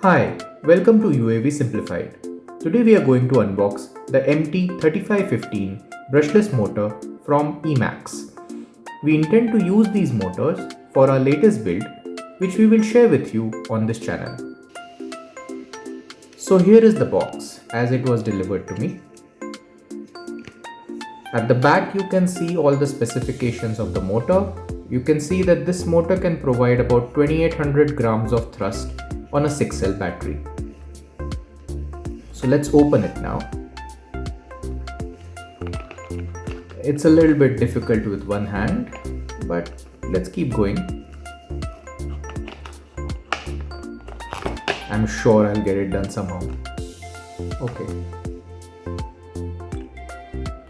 Hi, welcome to UAV Simplified. Today we are going to unbox the MT3515 brushless motor from Emax. We intend to use these motors for our latest build, which we will share with you on this channel. So here is the box as it was delivered to me. At the back you can see all the specifications of the motor. You can see that this motor can provide about 2800 grams of thrust on a 6-cell battery. So let's open it now. It's a little bit difficult with one hand, but let's keep going. I'm sure I'll get it done somehow. Okay.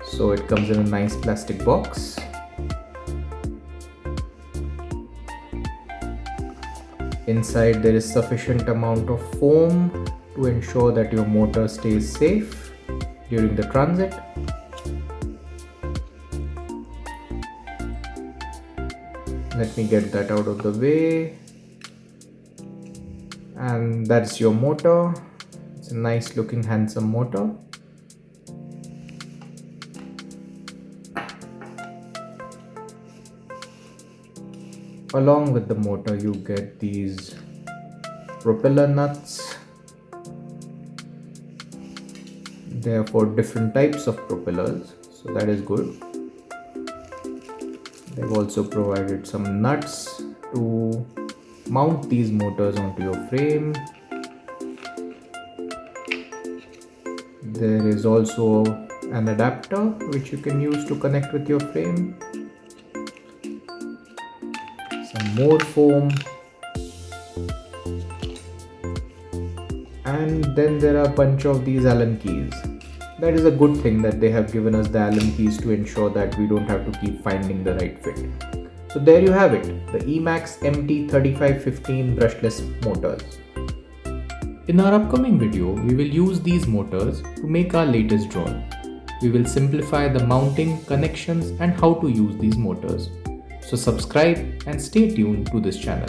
So it comes in a nice plastic box. Inside there is sufficient amount of foam to ensure that your motor stays safe during the transit. Let me get that out of the way. And that's your motor. It's a nice looking handsome motor. Along with the motor you get these propeller nuts. They are for different types of propellers, so that is good. They've also provided some nuts to mount these motors onto your frame. There is also an adapter which you can use to connect with your frame. Some more foam, and then there are a bunch of these Allen keys. That is a good thing that they have given us the Allen keys to ensure that we don't have to keep finding the right fit. So there you have it, the Emax MT3515 brushless motors. In our upcoming video, we will use these motors to make our latest drone. We will simplify the mounting, connections and how to use these motors. So subscribe and stay tuned to this channel.